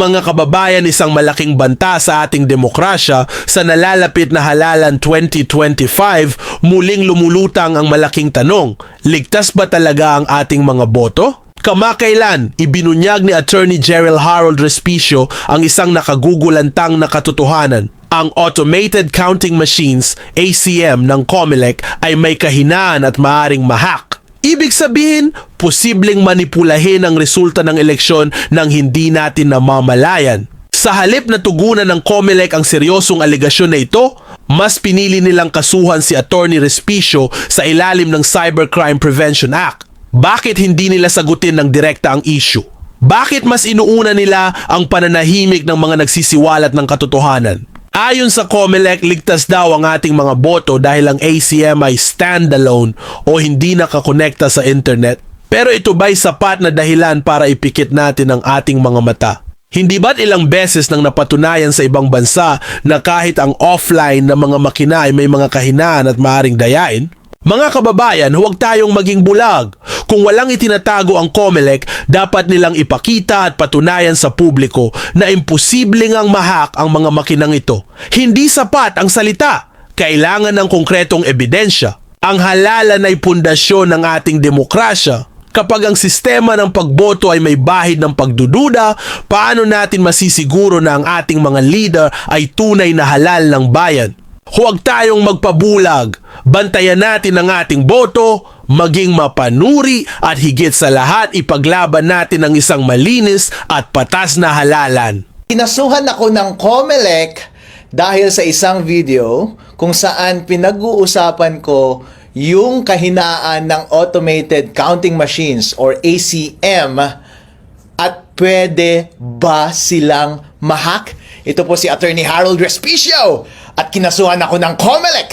Mga kababayan, isang malaking banta sa ating demokrasya sa nalalapit na halalan 2025, muling lumulutang ang malaking tanong, ligtas ba talaga ang ating mga boto? Kamakailan, ibinunyag ni Attorney General Harold Respicio ang isang nakagugulantang na katotohanan. Ang automated counting machines, ACM, ng COMELEC ay may kahinaan at maaring ma-hack. Ibig sabihin, posibleng manipulahin ang resulta ng eleksyon nang hindi natin namamalayan. Sa halip na tugunan ng COMELEC ang seryosong alegasyon na ito, mas pinili nilang kasuhan si Attorney Respicio sa ilalim ng Cybercrime Prevention Act. Bakit hindi nila sagutin ng direkta ang issue? Bakit mas inuuna nila ang pananahimik ng mga nagsisiwalat ng katotohanan? Ayon sa COMELEC, ligtas daw ang ating mga boto dahil ang ACM ay standalone o hindi nakakonekta sa internet. Pero ito ba'y sapat na dahilan para ipikit natin ang ating mga mata? Hindi ba't ilang beses nang napatunayan sa ibang bansa na kahit ang offline na mga makina ay may mga kahinaan at maaaring dayain? Mga kababayan, huwag tayong maging bulag. Kung walang itinatago ang COMELEC, dapat nilang ipakita at patunayan sa publiko na imposibleng ang ma-hack ang mga makinang ito. Hindi sapat ang salita. Kailangan ng konkretong ebidensya. Ang halalan ay pundasyon ng ating demokrasya. Kapag ang sistema ng pagboto ay may bahid ng pagdududa, paano natin masisiguro na ang ating mga leader ay tunay na halal ng bayan? Huwag tayong magpabulag. Bantayan natin ang ating boto, maging mapanuri at higit sa lahat ipaglaban natin ang isang malinis at patas na halalan. Kinasuhan ako ng COMELEC dahil sa isang video kung saan pinag-uusapan ko yung kahinaan ng automated counting machines or ACM at pwede ba silang ma-hack? Ito po si Attorney Harold Respicio at kinasuhan ako ng COMELEC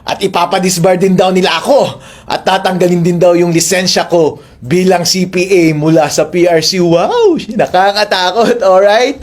at ipapadisbar din daw nila ako at tatanggalin din daw yung lisensya ko bilang CPA mula sa PRC. Wow! Nakakatakot, alright?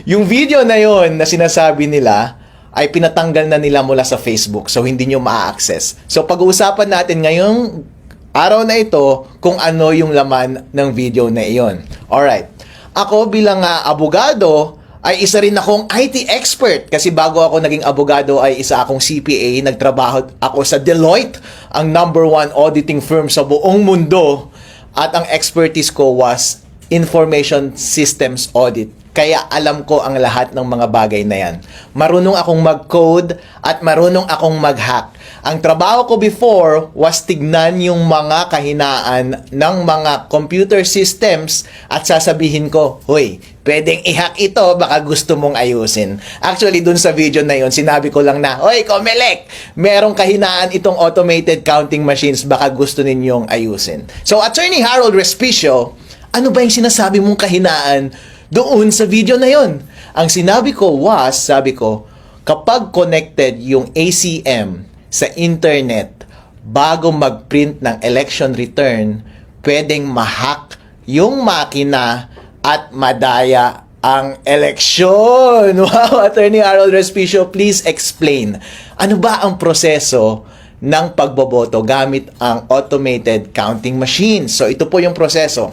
Yung video na yon na sinasabi nila ay pinatanggal na nila mula sa Facebook, so hindi nyo ma-access. So pag-uusapan natin ngayong araw na ito kung ano yung laman ng video na iyon. Alright. Ako bilang abogado, ay isa rin akong IT expert kasi bago ako naging abogado ay isa akong CPA, nagtrabaho ako sa Deloitte, ang #1 auditing firm sa buong mundo, at ang expertise ko was information systems audit. Kaya alam ko ang lahat ng mga bagay na yan. Marunong akong mag-code at marunong akong mag-hack. Ang trabaho ko before was tignan yung mga kahinaan ng mga computer systems at sasabihin ko, "Hoy, pwedeng i-hack ito, baka gusto mong ayusin." Actually, dun sa video na yon, sinabi ko lang na, "Hoy, COMELEC, merong kahinaan itong automated counting machines, baka gusto ninyong ayusin." So, Attorney Harold Respicio, ano ba yung sinasabi mong kahinaan doon sa video na yon? Ang sinabi ko was, sabi ko, kapag connected yung ACM sa internet bago mag-print ng election return, pwedeng ma-hack yung makina at madaya ang eleksyon. Wow, Attorney Harold Respicio, please explain. Ano ba ang proseso ng pagboboto gamit ang automated counting machine? So ito po yung proseso.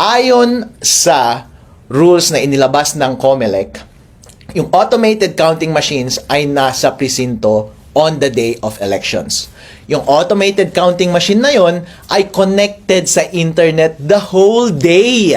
Ayon sa rules na inilabas ng COMELEC, yung automated counting machines ay nasa presinto on the day of elections. Yung automated counting machine na yon ay connected sa internet the whole day.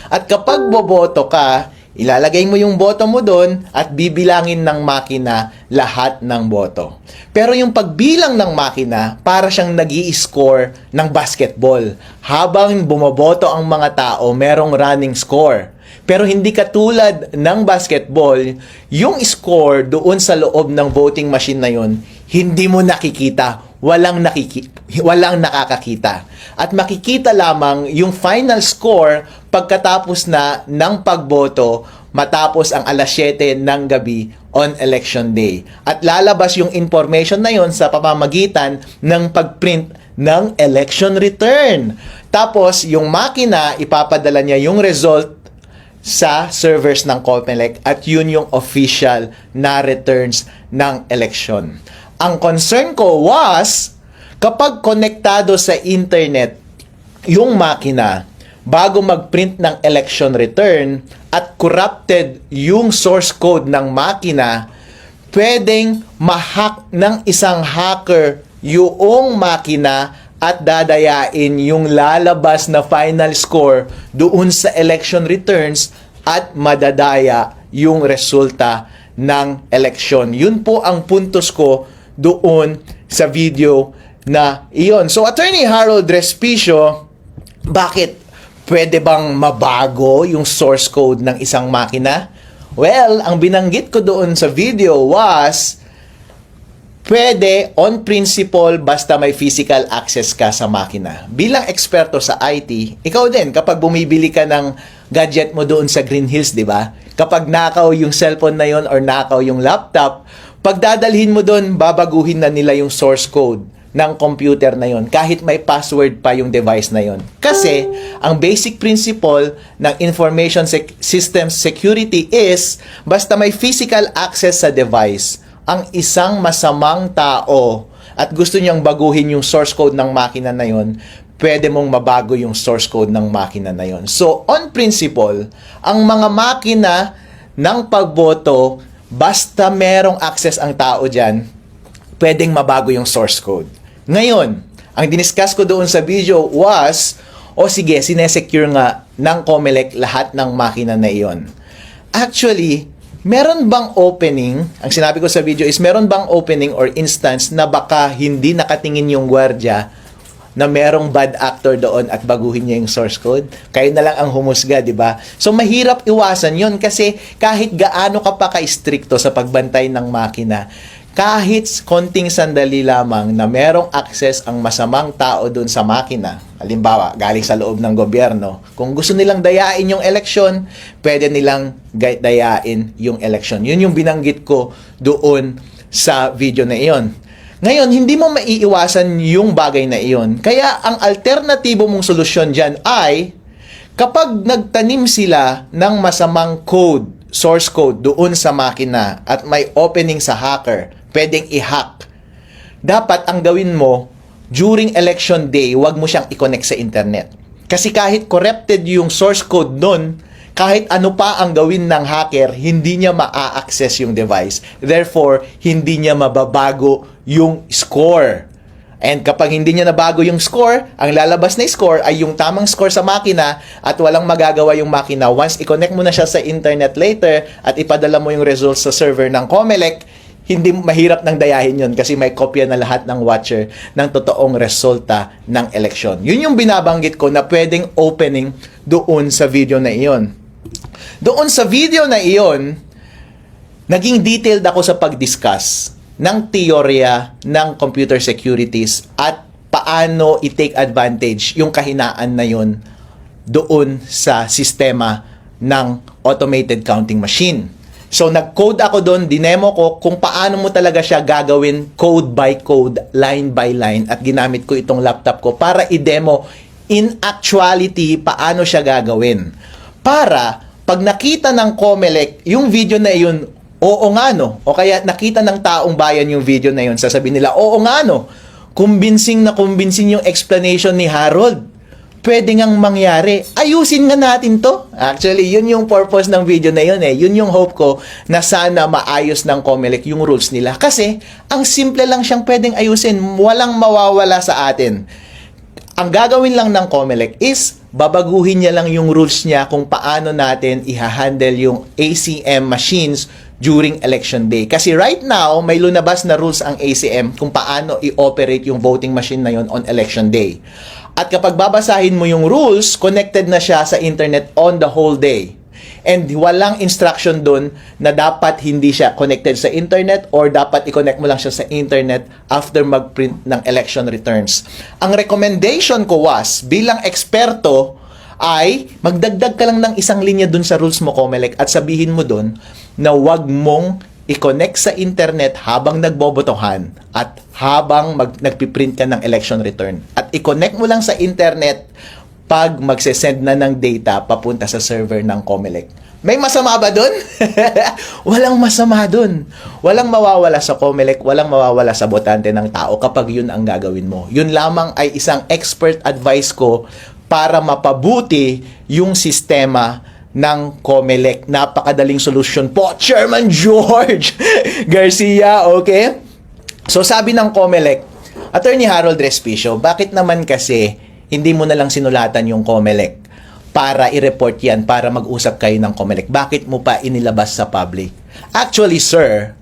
At kapag boboto ka, ilalagay mo yung boto mo doon at bibilangin ng makina lahat ng boto. Pero yung pagbilang ng makina, para siyang nag-i-score ng basketball. Habang bumoboto ang mga tao, merong running score. Pero hindi katulad ng basketball, yung score doon sa loob ng voting machine na yun, hindi mo nakikita, walang nakakakita. At makikita lamang yung final score pagkatapos na ng pagboto matapos ang alas 7 ng gabi on election day. At lalabas yung information na yon sa pamamagitan ng pagprint ng election return. Tapos yung makina, ipapadala niya yung result sa servers ng COMELEC at yun yung official na returns ng election. Ang concern ko was, kapag konektado sa internet yung makina, bago mag-print ng election return at corrupted yung source code ng makina, pwedeng ma-hack ng isang hacker yung makina at dadayain yung lalabas na final score doon sa election returns at madadaya yung resulta ng election. Yun po ang puntos ko doon sa video na iyon. So, Attorney Harold Respicio, bakit pwede bang mabago yung source code ng isang makina? Well, ang binanggit ko doon sa video was pwede on principle basta may physical access ka sa makina. Bilang eksperto sa IT, ikaw din kapag bumibili ka ng gadget mo doon sa Green Hills, di ba? Kapag nakaw yung cellphone na yon or nakaw yung laptop, pag dadalhin mo doon, babaguhin na nila yung source code ng computer na yon kahit may password pa yung device na yon. Kasi ang basic principle ng information system security is basta may physical access sa device, ang isang masamang tao at gusto niyang baguhin yung source code ng makina na yon, pwede mong mabago yung source code ng makina na yon. So, on principle, ang mga makina ng pagboto, basta merong access ang tao dyan, pwedeng mabago yung source code. Ngayon, ang diniscuss ko doon sa video was, sige, sinesecure nga ng COMELEC lahat ng makina na iyon. Actually, meron bang opening, ang sinabi ko sa video is, meron bang opening or instance na baka hindi nakatingin yung gwardya na merong bad actor doon at baguhin niya yung source code? Kayo na lang ang humusga, di ba? So, mahirap iwasan yon kasi kahit gaano ka pa ka-stricto sa pagbantay ng makina, kahit konting sandali lamang na merong access ang masamang tao doon sa makina, halimbawa, galing sa loob ng gobyerno, kung gusto nilang dayain yung eleksyon, pwede nilang dayain yung eleksyon. Yun yung binanggit ko doon sa video na iyon. Ngayon, hindi mo maiiwasan yung bagay na iyon. Kaya, ang alternatibo mong solusyon dyan ay, kapag nagtanim sila ng masamang code, source code doon sa makina at may opening sa hacker, pwedeng i-hack. Dapat ang gawin mo, during election day, wag mo siyang i-connect sa internet. Kasi kahit corrupted yung source code nun, kahit ano pa ang gawin ng hacker, hindi niya ma-access yung device. Therefore, hindi niya mababago yung score. And kapag hindi niya nabago yung score, ang lalabas na score ay yung tamang score sa makina at walang magagawa yung makina. Once i-connect mo na siya sa internet later at ipadala mo yung results sa server ng COMELEC, hindi mahirap nang dayahin yun kasi may kopya na lahat ng watcher ng totoong resulta ng eleksyon. Yun yung binabanggit ko na pwedeng opening doon sa video na iyon. Doon sa video na iyon, naging detailed ako sa pag-discuss ng teorya ng computer securities at paano i-take advantage yung kahinaan na yun doon sa sistema ng automated counting machine. So, nag-code ako doon, dinemo ko kung paano mo talaga siya gagawin code by code, line by line, at ginamit ko itong laptop ko para i-demo in actuality paano siya gagawin. Para, pag nakita ng COMELEC yung video na yun, oo nga no, o kaya nakita ng taong bayan yung video na yun, sasabihin nila, oo nga no, convincing na convincing yung explanation ni Harold. Pwede ngang mangyari. Ayusin nga natin to. Actually, yun yung purpose ng video na yun eh. Yun yung hope ko na sana maayos ng COMELEC yung rules nila. Kasi, ang simple lang siyang pwedeng ayusin. Walang mawawala sa atin. Ang gagawin lang ng COMELEC is babaguhin niya lang yung rules niya kung paano natin i-handle yung ACM machines during election day. Kasi right now, may lunabas na rules ang ACM kung paano i-operate yung voting machine na yun on election day. At kapag babasahin mo yung rules, connected na siya sa internet on the whole day. And walang instruction dun na dapat hindi siya connected sa internet or dapat i-connect mo lang siya sa internet after mag-print ng election returns. Ang recommendation ko was, bilang eksperto, ay magdagdag ka lang ng isang linya dun sa rules mo, COMELEC, at sabihin mo dun na wag mong i-connect sa internet habang nagbobotohan at habang nagpiprint ka ng election return. At i-connect mo lang sa internet pag magsesend na ng data papunta sa server ng COMELEC. May masama ba dun? Walang masama dun. Walang mawawala sa COMELEC, walang mawawala sa botante ng tao kapag yun ang gagawin mo. Yun lamang ay isang expert advice ko para mapabuti yung sistema ng COMELEC. Napakadaling solusyon po, Chairman George Garcia, okay? So sabi ng COMELEC, Attorney Harold Respicio, bakit naman kasi hindi mo na lang sinulatan yung COMELEC para i-report yan, para mag-usap kayo ng COMELEC? Bakit mo pa inilabas sa public? Actually, sir,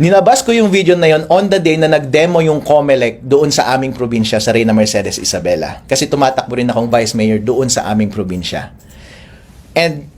nilabas ko yung video na yon on the day na nag-demo yung COMELEC doon sa aming probinsya, sa Reyna Mercedes Isabela. Kasi tumatakbo rin akong vice mayor doon sa aming probinsya. And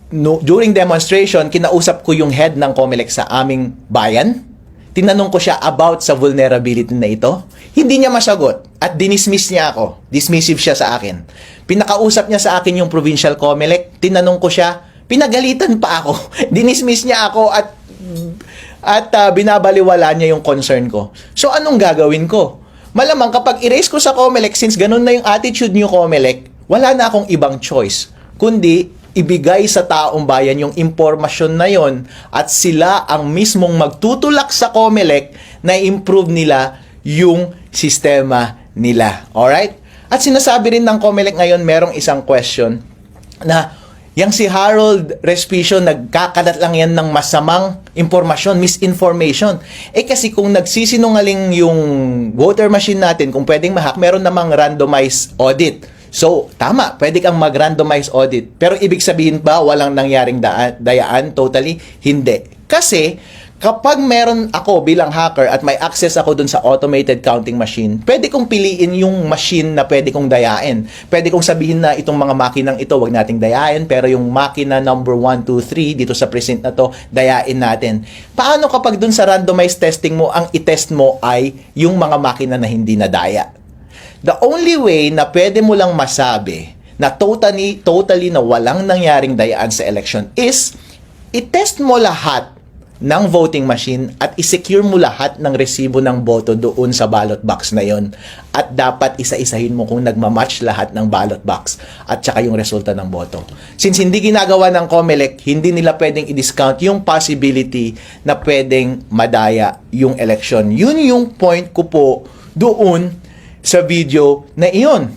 during demonstration, kinausap ko yung head ng COMELEC sa aming bayan. Tinanong ko siya about sa vulnerability na ito. Hindi niya masagot at dinismiss niya ako. Dismissive siya sa akin. Pinakausap niya sa akin yung provincial COMELEC. Tinanong ko siya, pinagalitan pa ako. Dinismiss niya ako at binabaliwala niya yung concern ko. So anong gagawin ko? Malamang kapag erase ko sa COMELEC, since ganun na yung attitude niyo COMELEC, wala na akong ibang choice kundi ibigay sa taong bayan yung impormasyon na yon at sila ang mismong magtutulak sa COMELEC na improve nila yung sistema nila. Alright? At sinasabi rin ng COMELEC ngayon, merong isang question na yang si Harold Respicio, nagkakalat lang yan ng masamang impormasyon, misinformation. Kasi kung nagsisinungaling yung voter machine natin, kung pwedeng ma-hack, meron namang randomized audit. So, tama, pwede kang mag-randomize audit. Pero ibig sabihin ba walang nangyaring dayaan? Totally, hindi. Kasi, kapag meron ako bilang hacker at may access ako dun sa automated counting machine, pwede kong piliin yung machine na pwede kong dayain. Pwede kong sabihin na itong mga makinang ito, wag nating dayain, pero yung makina number 1, 2, 3 dito sa precinct na to, dayain natin. Paano kapag dun sa randomized testing mo, ang itest mo ay yung mga makina na hindi nadaya? The only way na pwede mo lang masabi na totally na walang nangyaring dayaan sa election is i-test mo lahat ng voting machine at i-secure mo lahat ng resibo ng boto doon sa ballot box na yon. At dapat isa-isahin mo kung nagmamatch lahat ng ballot box at saka yung resulta ng boto. Since hindi ginagawa ng COMELEC, hindi nila pwedeng i-discount yung possibility na pwedeng madaya yung election. Yun yung point ko po doon sa video na iyon.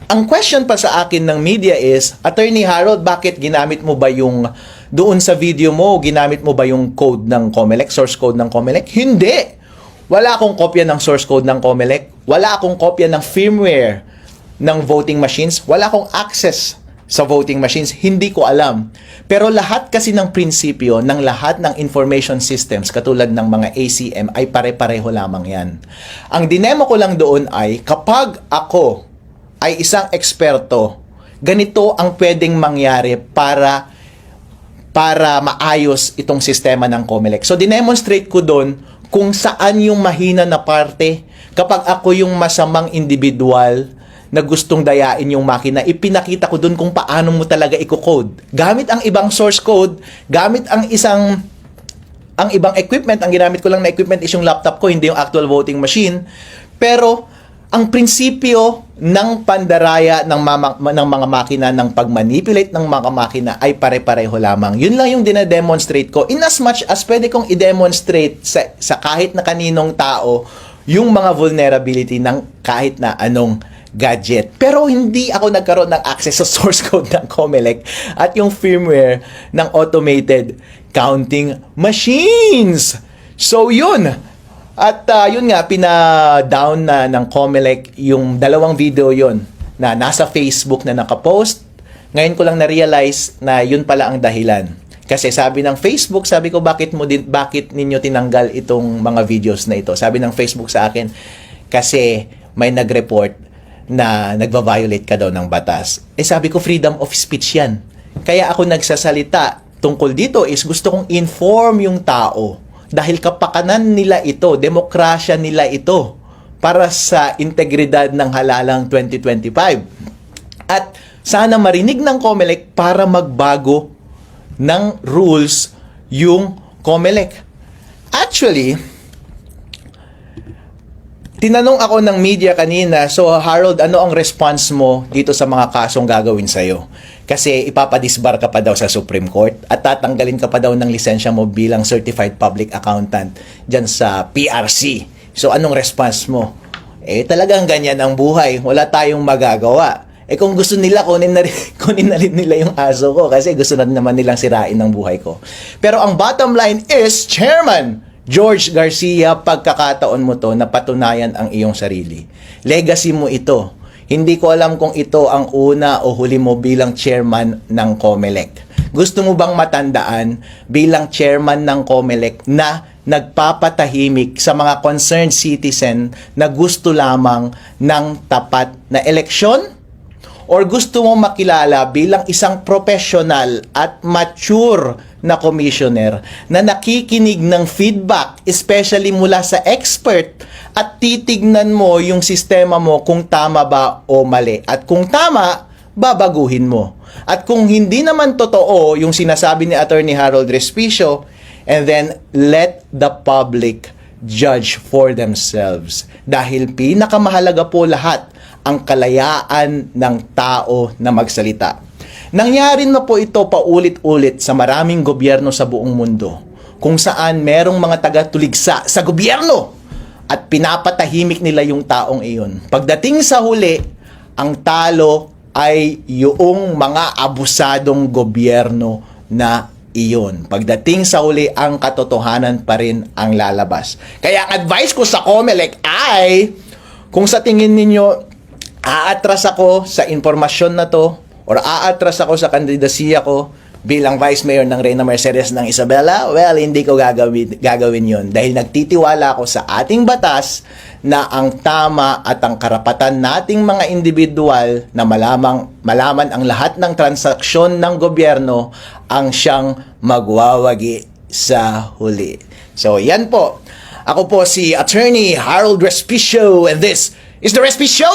Ang question pa sa akin ng media is, Attorney Harold, bakit ginamit mo ba yung doon sa video mo, ginamit mo ba yung code ng COMELEC, source code ng COMELEC? Hindi! Wala akong kopya ng source code ng COMELEC. Wala akong kopya ng firmware ng voting machines. Wala akong access sa voting machines. Hindi ko alam. Pero lahat kasi ng prinsipyo ng lahat ng information systems katulad ng mga ACM ay pare-pareho lamang yan. Ang dinemo ko lang doon ay kapag ako ay isang eksperto, ganito ang pwedeng mangyari para maayos itong sistema ng COMELEC. So, dinemonstrate ko doon kung saan yung mahina na parte. Kapag ako yung masamang individual na gustong dayain yung makina, ipinakita ko doon kung paano mo talaga i-code. Gamit ang ibang source code, gamit ang ibang equipment, ang ginamit ko lang na equipment is yung laptop ko, hindi yung actual voting machine. Pero, ang prinsipyo ng pandaraya ng mga makina, ng pagmanipulate ng mga makina ay pare-pareho lamang. Yun lang yung dinedemonstrate ko. In as much as pwede kong i-demonstrate sa kahit na kaninong tao yung mga vulnerability ng kahit na anong gadget. Pero hindi ako nagkaroon ng access sa source code ng COMELEC at yung firmware ng automated counting machines. So yun. At yun nga, pina-down na ng COMELEC yung dalawang video yon na nasa Facebook na nakapost. Ngayon ko lang na-realize na yun pala ang dahilan. Kasi sabi ng Facebook, sabi ko, bakit ninyo tinanggal itong mga videos na ito? Sabi ng Facebook sa akin, kasi may nag-report na nagva-violate ka daw ng batas. Sabi ko, freedom of speech yan. Kaya ako nagsasalita tungkol dito is gusto kong inform yung tao. Dahil kapakanan nila ito, demokrasya nila ito para sa integridad ng halalang 2025. At sana marinig ng COMELEC para magbago ng rules yung COMELEC. Actually, tinanong ako ng media kanina, so Harold, ano ang response mo dito sa mga kasong gagawin sa'yo? Kasi ipapadisbar ka pa daw sa Supreme Court at tatanggalin ka pa daw ng lisensya mo bilang Certified Public Accountant dyan sa PRC. So anong response mo? Talagang ganyan ang buhay. Wala tayong magagawa. Eh kung gusto nila, kunin na rin, kunin na rin nila yung aso ko kasi gusto na naman nilang sirain ng buhay ko. Pero ang bottom line is, Chairman George Garcia, pagkakataon mo to na patunayan ang iyong sarili. Legacy mo ito. Hindi ko alam kung ito ang una o huli mo bilang chairman ng COMELEC. Gusto mo bang matandaan bilang chairman ng COMELEC na nagpapatahimik sa mga concerned citizen na gusto lamang ng tapat na eleksyon? Or gusto mo makilala bilang isang professional at mature na commissioner na nakikinig ng feedback, especially mula sa expert, at titignan mo yung sistema mo kung tama ba o mali. At kung tama, babaguhin mo. At kung hindi naman totoo yung sinasabi ni Attorney Harold Respicio, and then let the public judge for themselves. Dahil pinakamahalaga po lahat ang kalayaan ng tao na magsalita. Nangyari na po ito paulit-ulit sa maraming gobyerno sa buong mundo kung saan merong mga taga-tuligsa sa gobyerno at pinapatahimik nila yung taong iyon. Pagdating sa huli, ang talo ay yung mga abusadong gobyerno na iyon. Pagdating sa huli, ang katotohanan pa rin ang lalabas. Kaya ang advice ko sa COMELEC ay, kung sa tingin ninyo, aatras ako sa informasyon na to or aatras ako sa kandidasiya ko bilang Vice Mayor ng Reyna Mercedes ng Isabela, well, hindi ko gagawin yun. Dahil nagtitiwala ako sa ating batas na ang tama at ang karapatan nating mga individual na malaman ang lahat ng transaksyon ng gobyerno ang siyang magwawagi sa huli. So, yan po. Ako po si Attorney Harold Respicio and this is The Respicio!